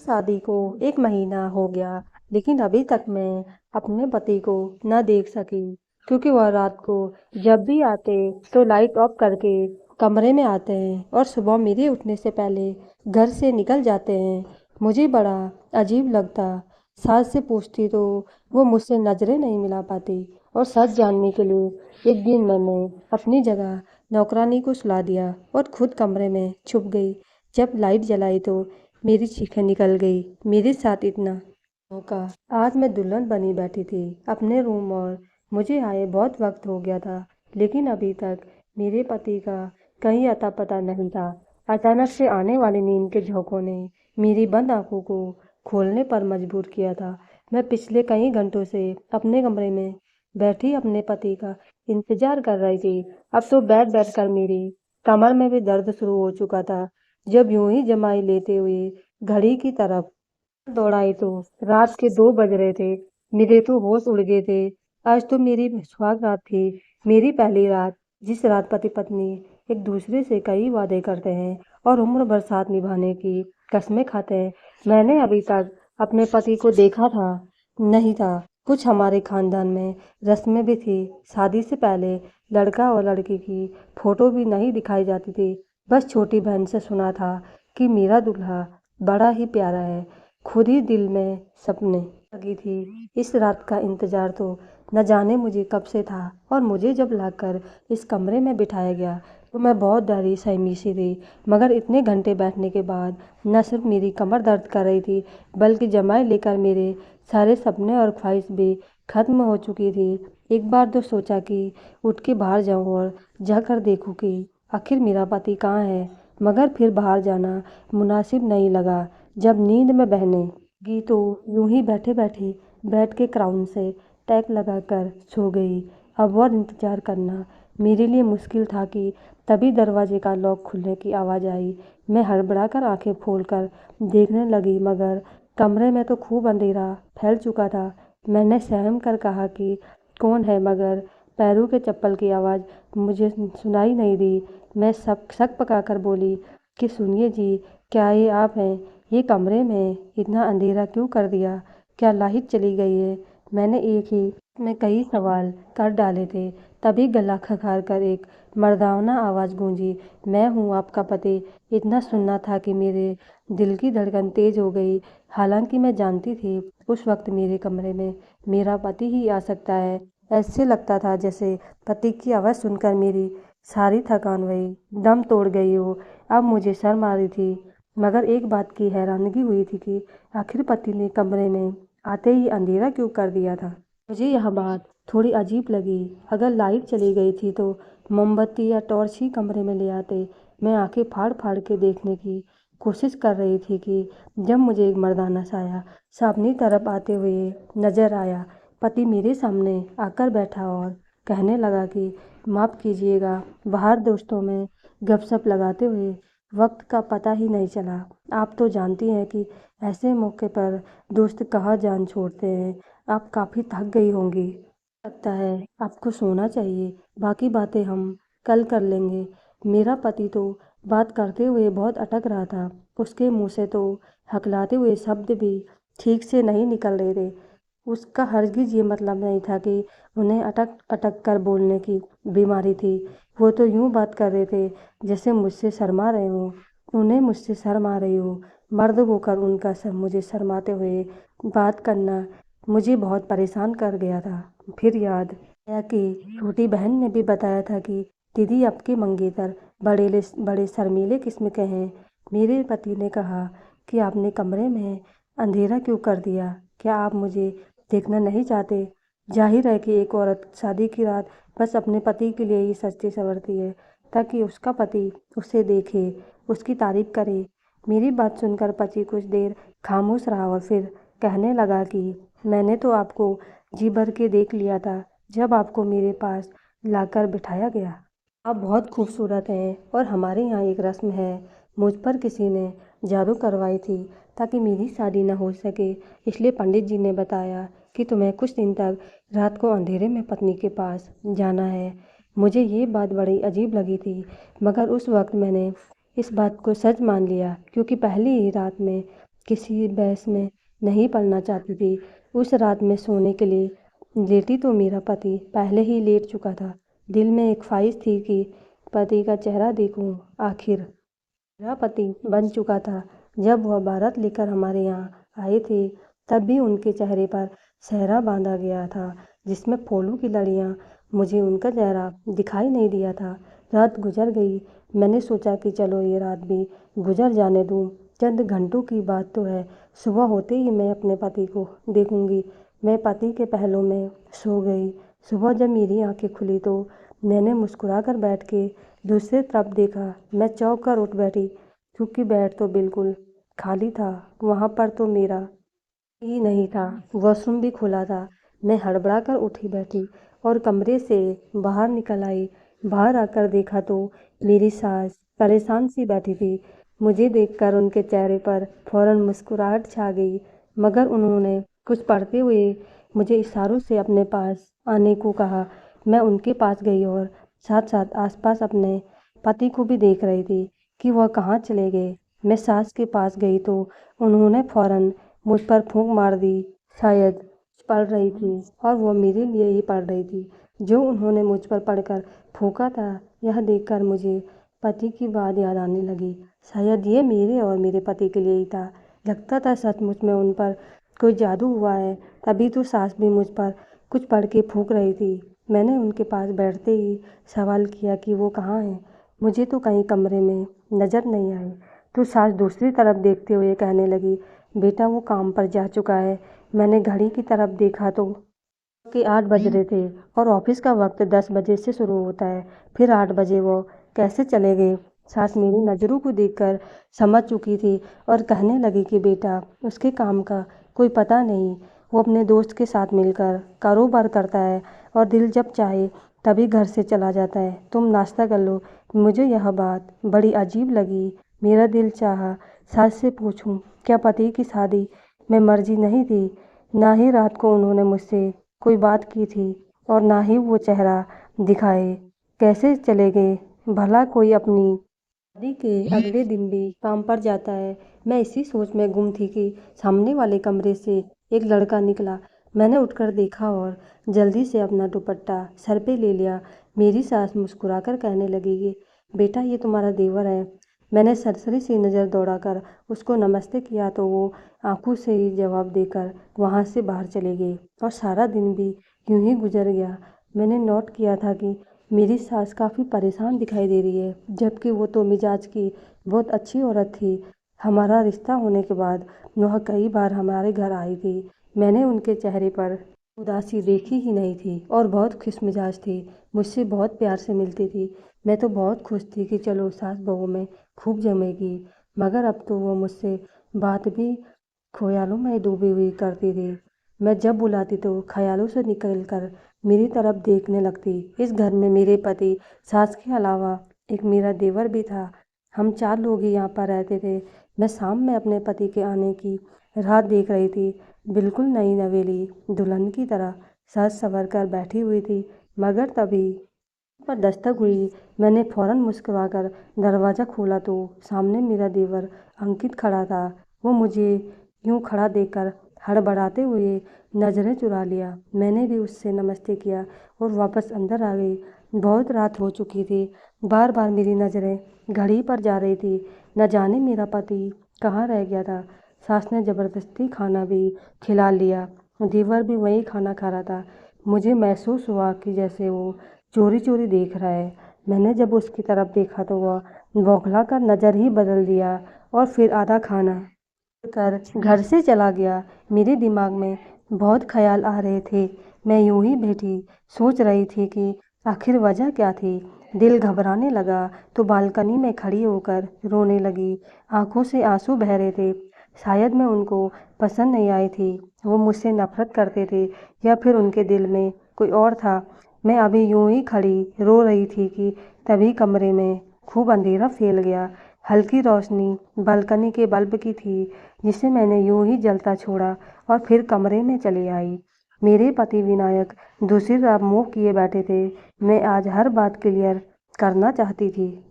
शादी को 1 महीना हो गया, लेकिन अभी तक मैं अपने पति को न देख सकी, क्योंकि वह रात को जब भी आते तो लाइट ऑफ करके कमरे में आते हैं और सुबह मेरे उठने से पहले घर से निकल जाते हैं। मुझे बड़ा अजीब लगता। सास से पूछती तो वो मुझसे नजरें नहीं मिला पाती, और सच जानने के लिए एक दिन मैंने अपनी जगह नौकरानी को सुला दिया और खुद कमरे में छुप गई। जब लाइट जलाई तो मेरी चीखें निकल गई। मेरे साथ इतना धोखा। आज मैं दुल्हन बनी बैठी थी अपने रूम, और मुझे आए बहुत वक्त हो गया था, लेकिन अभी तक मेरे पति का कहीं अता पता नहीं था। अचानक से आने वाली नींद के झोंकों ने मेरी बंद आंखों को खोलने पर मजबूर किया था। मैं पिछले कई घंटों से अपने कमरे में बैठी अपने पति का इंतजार कर रही थी। अब तो बैठ बैठ कर मेरी कमर में भी दर्द शुरू हो चुका था। जब यूं ही जमाई लेते हुए घड़ी की तरफ दौड़ाई तो रात के 2 बज रहे थे। मेरे तो होश उड़ गए थे। आज तो मेरी सुहाग रात थी, मेरी पहली रात, जिस रात पति पत्नी एक दूसरे से कई वादे करते हैं और उम्र भर साथ निभाने की कस्में खाते हैं। मैंने अभी तक अपने पति को देखा था नहीं था। कुछ हमारे खानदान में रस्में भी थी। शादी से पहले लड़का और लड़की की फोटो भी नहीं दिखाई जाती थी। बस छोटी बहन से सुना था कि मेरा दूल्हा बड़ा ही प्यारा है। खुद ही दिल में सपने लगी थी। इस रात का इंतजार तो न जाने मुझे कब से था, और मुझे जब लाकर इस कमरे में बिठाया गया तो मैं बहुत डरी सहमी सी थी। मगर इतने घंटे बैठने के बाद न सिर्फ मेरी कमर दर्द कर रही थी, बल्कि जमाई लेकर मेरे सारे सपने और ख्वाहिश भी खत्म हो चुकी थी। एक बार तो सोचा कि उठ के बाहर जाऊं और जाकर देखूं कि आखिर मेरा पति कहाँ है, मगर फिर बाहर जाना मुनासिब नहीं लगा। जब नींद में बहने गी तो यूं ही बैठे बैठे बेड के क्राउन से टैग लगाकर सो गई। अब और इंतजार करना मेरे लिए मुश्किल था कि तभी दरवाजे का लॉक खुलने की आवाज़ आई। मैं हड़बड़ाकर आंखें खोलकर देखने लगी, मगर कमरे में तो खूब अंधेरा फैल चुका था। मैंने सहम कर कहा कि कौन है, मगर पैरों के चप्पल की आवाज़ मुझे सुनाई नहीं दी। मैं सब शक पकाकर बोली कि सुनिए जी, क्या ये आप हैं? ये कमरे में इतना अंधेरा क्यों कर दिया? क्या लाइट चली गई है? मैंने एक ही में कई सवाल कर डाले थे, तभी गला खखार कर एक मर्दाना आवाज़ गूंजी, मैं हूँ आपका पति। इतना सुनना था कि मेरे दिल की धड़कन तेज हो गई। हालांकि मैं जानती थी उस वक्त मेरे कमरे में मेरा पति ही आ सकता है। ऐसे लगता था जैसे पति की आवाज़ सुनकर मेरी सारी थकान वही दम तोड़ गई हो। अब मुझे शर्म आ रही थी, मगर एक बात की हैरानगी हुई थी कि आखिर पति ने कमरे में आते ही अंधेरा क्यों कर दिया था। मुझे यह बात थोड़ी अजीब लगी। अगर लाइट चली गई थी तो मोमबत्ती या टॉर्च ही कमरे में ले आते। मैं आंखें फाड़ फाड़ के देखने की कोशिश कर रही थी कि जब मुझे एक मर्दाना साया सामने तरफ आते हुए नजर आया। पति मेरे सामने आकर बैठा और कहने लगा कि माफ़ कीजिएगा, बाहर दोस्तों में गपशप लगाते हुए वक्त का पता ही नहीं चला। आप तो जानती हैं कि ऐसे मौके पर दोस्त कहाँ जान छोड़ते हैं। आप काफ़ी थक गई होंगी, लगता है आपको सोना चाहिए। बाकी बातें हम कल कर लेंगे। मेरा पति तो बात करते हुए बहुत अटक रहा था। उसके मुंह से तो हकलाते हुए शब्द भी ठीक से नहीं निकल रहे थे। उसका हरगिज ये मतलब नहीं था कि उन्हें अटक अटक कर बोलने की बीमारी थी। वो तो यूं बात कर रहे थे जैसे मुझसे शर्मा रहे हों, उन्हें मुझसे शर्म आ रही हो। मर्द होकर उनका सब मुझे शर्माते हुए बात करना मुझे बहुत परेशान कर गया था। फिर याद आया कि छोटी बहन ने भी बताया था कि दीदी आपके मंगेतर बड़े शर्मीले किस्म के हैं। मेरे पति ने कहा कि आपने कमरे में अंधेरा क्यों कर दिया? क्या आप मुझे देखना नहीं चाहते? जाहिर है कि एक औरत शादी की रात बस अपने पति के लिए ही सजती संवरती है, ताकि उसका पति उसे देखे, उसकी तारीफ करे। मेरी बात सुनकर पति कुछ देर खामोश रहा और फिर कहने लगा कि मैंने तो आपको जी भर के देख लिया था जब आपको मेरे पास लाकर बिठाया गया। आप बहुत खूबसूरत हैं, और हमारे यहाँ एक रस्म है, मुझ पर किसी ने जादू करवाई थी ताकि मेरी शादी न हो सके। इसलिए पंडित जी ने बताया कि तुम्हें कुछ दिन तक रात को अंधेरे में पत्नी के पास जाना है। मुझे ये बात बड़ी अजीब लगी थी, मगर उस वक्त मैंने इस बात को सच मान लिया, क्योंकि पहली ही रात में किसी बहस में नहीं पड़ना चाहती थी। उस रात में सोने के लिए लेटी तो मेरा पति पहले ही लेट चुका था। दिल में एक ख्वाहिश थी कि पति का चेहरा देखूं। आखिर मेरा पति बन चुका था। जब वह बारात लेकर हमारे यहाँ आए थे तब भी उनके चेहरे पर सेहरा बांधा गया था जिसमें फूलों की लड़ियाँ। मुझे उनका चेहरा दिखाई नहीं दिया था। रात गुजर गई। मैंने सोचा कि चलो ये रात भी गुजर जाने दूँ। चंद घंटों की बात तो है। सुबह होते ही मैं अपने पति को देखूंगी। मैं पति के पहलों में सो गई। सुबह जब मेरी आंखें खुली तो मैंने मुस्कुराकर बैठ के दूसरी तरफ देखा। मैं चौंक कर उठ बैठी क्योंकि बेड तो बिल्कुल खाली था। वहाँ पर तो मेरा ही नहीं था। वॉशरूम भी खुला था। मैं हड़बड़ा कर उठी बैठी और कमरे से बाहर निकल आई। बाहर आकर देखा तो मेरी सास परेशान सी बैठी थी। मुझे देखकर उनके चेहरे पर फौरन मुस्कुराहट छा गई, मगर उन्होंने कुछ पढ़ते हुए मुझे इशारों से अपने पास आने को कहा। मैं उनके पास गई और साथ साथ आसपास अपने पति को भी देख रही थी कि वह कहाँ चले गए। मैं सास के पास गई तो उन्होंने फौरन मुझ पर फूंक मार दी। शायद पढ़ रही थी और वो मेरे लिए ही पढ़ रही थी जो उन्होंने मुझ पर पढ़कर फूंका था। यह देखकर मुझे पति की बात याद आने लगी। शायद ये मेरे और मेरे पति के लिए ही था। लगता था सचमुच में उन पर कोई जादू हुआ है। तभी तो सास भी मुझ पर कुछ पढ़ के फूंक रही थी। मैंने उनके पास बैठते ही सवाल किया कि वो कहाँ हैं। मुझे तो कहीं कमरे में नज़र नहीं आई। तो सास दूसरी तरफ देखते हुए कहने लगी, बेटा वो काम पर जा चुका है। मैंने घड़ी की तरफ देखा तो कि 8 बज रहे थे और ऑफिस का वक्त 10 बजे से शुरू होता है। फिर 8 बजे वो कैसे चले गए। सास मेरी नज़रों को देखकर समझ चुकी थी और कहने लगी कि बेटा उसके काम का कोई पता नहीं। वो अपने दोस्त के साथ मिलकर कारोबार करता है और दिल जब चाहे तभी घर से चला जाता है। तुम नाश्ता कर लो। मुझे यह बात बड़ी अजीब लगी। मेरा दिल चाहा सास से पूछूं क्या पति की शादी में मर्जी नहीं थी। ना ही रात को उन्होंने मुझसे कोई बात की थी और ना ही वो चेहरा दिखाए। कैसे चले गए भला। कोई अपनी शादी के अगले दिन भी काम पर जाता है। मैं इसी सोच में गुम थी कि सामने वाले कमरे से एक लड़का निकला। मैंने उठकर देखा और जल्दी से अपना दुपट्टा सर पे ले लिया। मेरी सास मुस्कुराकर कहने लगी कि बेटा ये तुम्हारा देवर है। मैंने सरसरी सी नज़र दौड़ाकर उसको नमस्ते किया तो वो आंखों से ही जवाब देकर वहाँ से बाहर चले गई और सारा दिन भी यूं ही गुजर गया। मैंने नोट किया था कि मेरी सास काफ़ी परेशान दिखाई दे रही है, जबकि वो तो मिजाज की बहुत अच्छी औरत थी। हमारा रिश्ता होने के बाद वह कई बार हमारे घर आई थी। मैंने उनके चेहरे पर उदासी देखी ही नहीं थी और बहुत खुश मिजाज थी। मुझसे बहुत प्यार से मिलती थी। मैं तो बहुत खुश थी कि चलो सास बहू में खूब जमेगी। मगर अब तो वो मुझसे बात भी ख्यालों में डूबी हुई करती थी। मैं जब बुलाती तो ख्यालों से निकलकर मेरी तरफ देखने लगती। इस घर में मेरे पति सास के अलावा एक मेरा देवर भी था। हम 4 लोग ही यहाँ पर रहते थे। मैं शाम में अपने पति के आने की राह देख रही थी। बिल्कुल नई नवेली दुल्हन की तरह सज संवर कर बैठी हुई थी। मगर तभी पर दस्तक हुई। मैंने फौरन मुस्कुराकर दरवाज़ा खोला तो सामने मेरा देवर अंकित खड़ा था। वो मुझे यूं खड़ा देखकर हड़बड़ाते हुए नज़रें चुरा लिया। मैंने भी उससे नमस्ते किया और वापस अंदर आ गई। बहुत रात हो चुकी थी। बार बार मेरी नज़रें घड़ी पर जा रही थी। न जाने मेरा पति कहाँ रह गया था। सास ने ज़बरदस्ती खाना भी खिला लिया। देवर भी वही खाना खा रहा था। मुझे महसूस हुआ कि जैसे वो चोरी चोरी देख रहा है। मैंने जब उसकी तरफ देखा तो वह बौखला कर नज़र ही बदल दिया और फिर आधा खाना कर घर से चला गया। मेरे दिमाग में बहुत ख्याल आ रहे थे। मैं यूं ही बैठी सोच रही थी कि आखिर वजह क्या थी। दिल घबराने लगा तो बालकनी में खड़ी होकर रोने लगी। आंखों से आंसू बह रहे थे। शायद मैं उनको पसंद नहीं आई थी। वो मुझसे नफरत करते थे या फिर उनके दिल में कोई और था। मैं अभी यूं ही खड़ी रो रही थी कि तभी कमरे में खूब अंधेरा फैल गया। हल्की रोशनी बालकनी के बल्ब की थी जिसे मैंने यूं ही जलता छोड़ा और फिर कमरे में चली आई। मेरे पति विनायक दूसरी तरफ मुंह किए बैठे थे। मैं आज हर बात क्लियर करना चाहती थी।